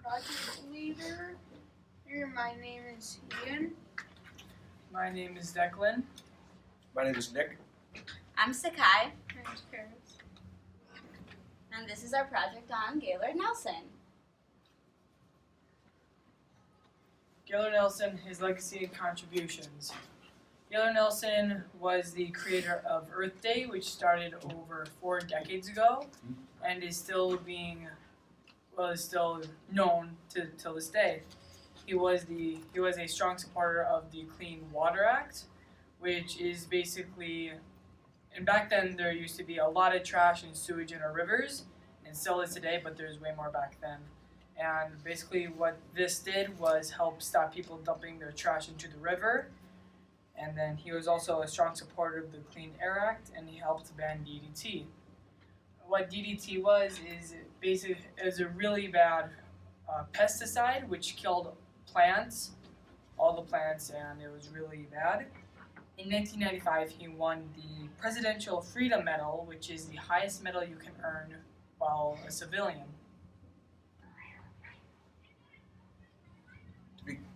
project leader. Here, my name is Eyon. My name is Declan. My name is Nick. I'm Sekai, My name is Paris. and this is our project on Gaylord Nelson. Gaylord Nelson, his legacy and contributions. Gaylord Nelson was the creator of Earth Day, which started over 4 decades ago, and is still known till this day. He was a strong supporter of the Clean Water Act, which is basically, and back then there used to be a lot of trash and sewage in our rivers, and still is today, but there's way more back then. And basically what this did was help stop people dumping their trash into the river. And then he was also a strong supporter of the Clean Air Act, and he helped ban DDT. What DDT is a really bad pesticide which killed plants, all the plants, and it was really bad. In 1995, he won the Presidential Freedom Medal, which is the highest medal you can earn while a civilian.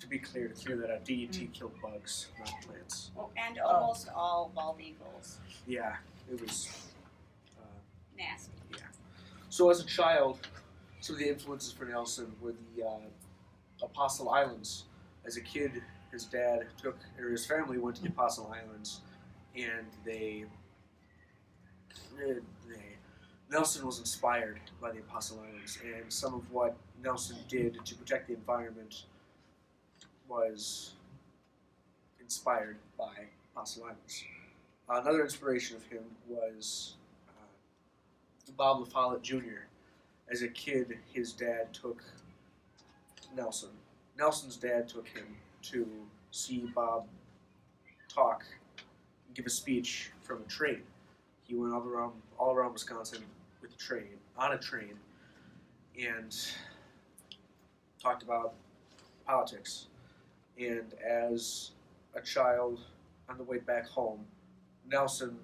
To be clear that DDT killed bugs, not plants. And almost all bald eagles. Yeah, it was. Nasty. Yeah. So as a child, some of the influences for Nelson were the Apostle Islands. As a kid, his family went to the Apostle Islands, and Nelson was inspired by the Apostle Islands, and some of what Nelson did to protect the environment was inspired by Apostle Islands. Another inspiration of him was Bob LaFollette Jr. As a kid, his dad took Nelson. Nelson's dad took him to see Bob give a speech from a train. He went all around Wisconsin with on a train, and talked about politics. And as a child, on the way back home, Nelson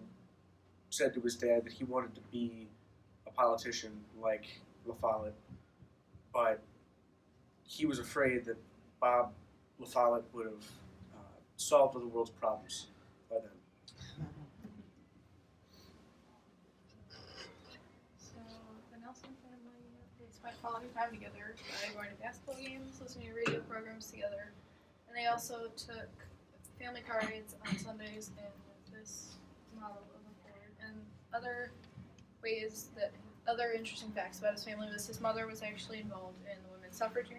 said to his dad that he wanted to be a politician like LaFollette, but he was afraid that Bob LaFollette would have solved all the world's problems by then. So, the Nelson family, they spent quality time together by going to basketball games, listening to radio programs together, and they also took family car rides on Sundays in this model of a Ford. And other interesting facts about his family was his mother was actually involved in the women's suffrage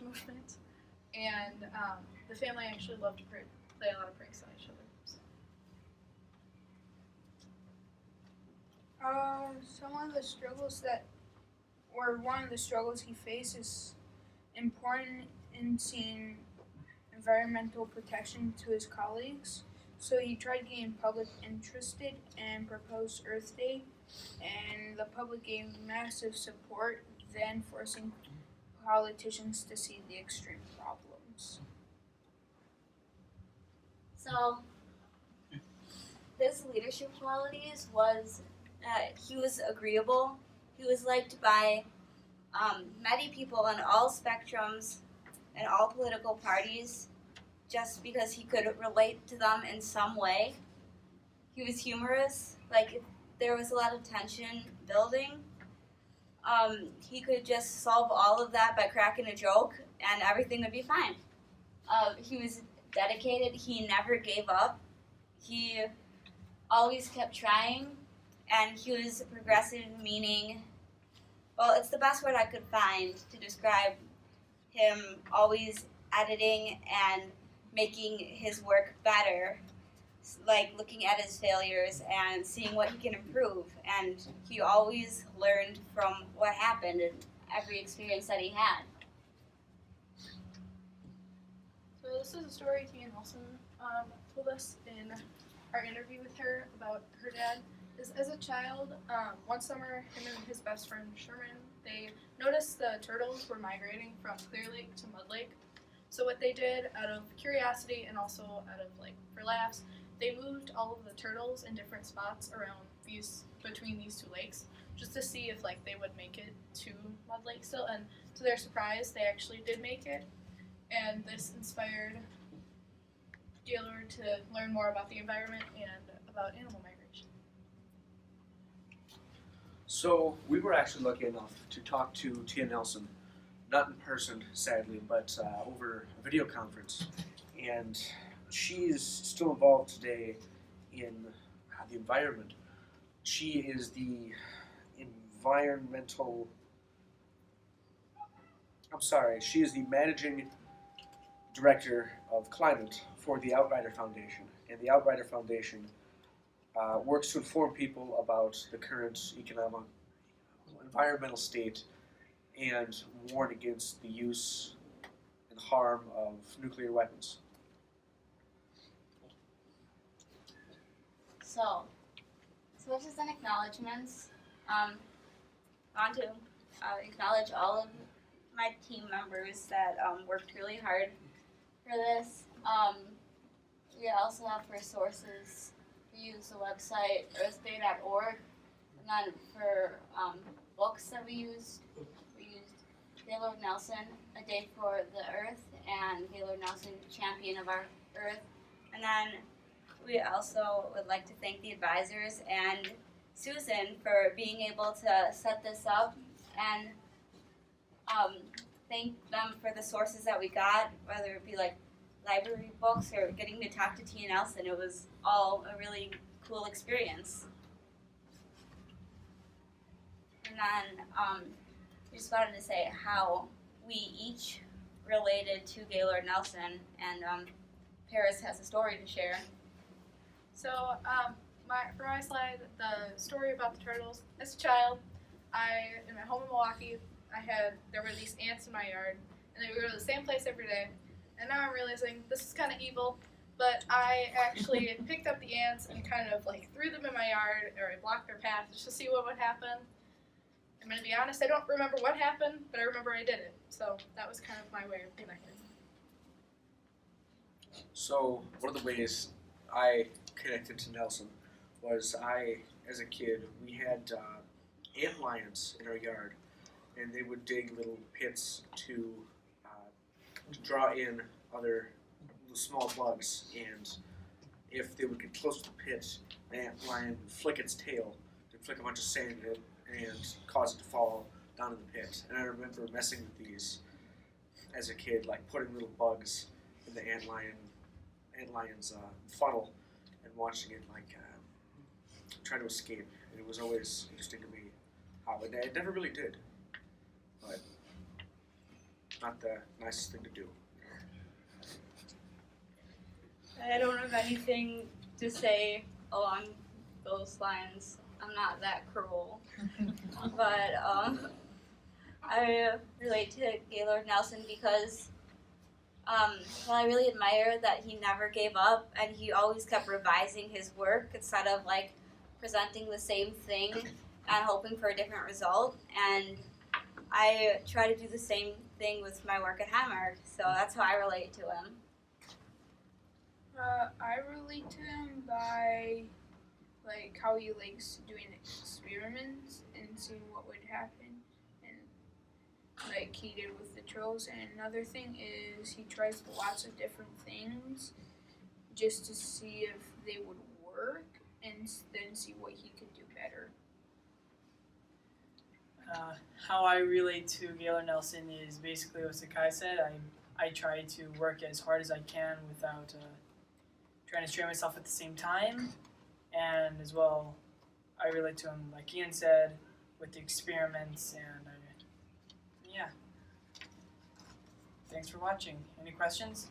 movement, and the family actually loved to play a lot of pranks on each other. So. One of the struggles he faces importancing environmental protection to his colleagues. So he tried getting public interested and proposed Earth Day, and the public gave massive support, then forcing politicians to see the extreme problems. So, his leadership qualities was he was agreeable. He was liked by many people on all spectrums and all political parties, just because he could relate to them in some way. He was humorous. Like, if there was a lot of tension building, he could just solve all of that by cracking a joke, and everything would be fine. He was dedicated. He never gave up. He always kept trying, and he was progressive, meaning, well, it's the best word I could find to describe him, always editing and making his work better, like looking at his failures and seeing what he can improve. And he always learned from what happened in every experience that he had. So this is a story Tia Nelson told us in our interview with her about her dad. As a child, one summer, him and his best friend Sherman, they noticed the turtles were migrating from Clear Lake to Mud Lake. So what they did, out of curiosity and also out of for laughs, they moved all of the turtles in different spots between these two lakes, just to see if like they would make it to Mud Lake still. And to their surprise, they actually did make it, and this inspired Gaylord to learn more about the environment and about animal migration. So we were actually lucky enough to talk to Tia Nelson, not in person, sadly, but over a video conference. And she is still involved today in the environment. She is the she is the managing director of climate for the Outrider Foundation. And the Outrider Foundation works to inform people about the current economic, environmental state and warn against the use and harm of nuclear weapons. So wishes and acknowledgements. I want to acknowledge all of my team members that worked really hard for this. We also have resources. We use the website earthday.org, and then for books that we used Gaylord Nelson, A Day for the Earth, and Gaylord Nelson, Champion of Our Earth. And then we also would like to thank the advisors and Susan for being able to set this up, and thank them for the sources that we got, whether it be like library books or getting to talk to Tia Nelson. It was all a really cool experience. And then we just wanted to say how we each related to Gaylord Nelson, and Paris has a story to share. So, for my slide, the story about the turtles. As a child, in my home in Milwaukee, there were these ants in my yard, and they would go to the same place every day. And now I'm realizing this is kind of evil, but I actually picked up the ants and kind of like threw them in my yard, or I blocked their path just to see what would happen. I'm going to be honest, I don't remember what happened, but I remember I did it. So that was kind of my way of connecting. So one of the ways I connected to Nelson was as a kid, we had ant lions in our yard, and they would dig little pits to draw in other small bugs, and if they would get close to the pit, the ant lion would flick its tail, to flick a bunch of sand in it, and cause it to fall down in the pit. And I remember messing with these as a kid, like putting little bugs in the ant lion's funnel, and watching it like try to escape. And it was always interesting to me how it never really did, but not the nicest thing to do. I don't have anything to say along those lines. I'm not that cruel. But I relate to Gaylord Nelson because I really admire that he never gave up, and he always kept revising his work instead of like presenting the same thing and hoping for a different result. And I try to do the same thing with my work at Marq, so that's how I relate to him. I relate to him by like how he likes doing experiments and seeing what would happen, and like he did with the trolls. And another thing is he tries lots of different things just to see if they would work, and then see what he could do better. How I relate to Gaylord Nelson is basically what Sekai said. I try to work as hard as I can without trying to strain myself at the same time. And as well, I relate to him, like Eyon said, with the experiments. And yeah. Thanks for watching. Any questions?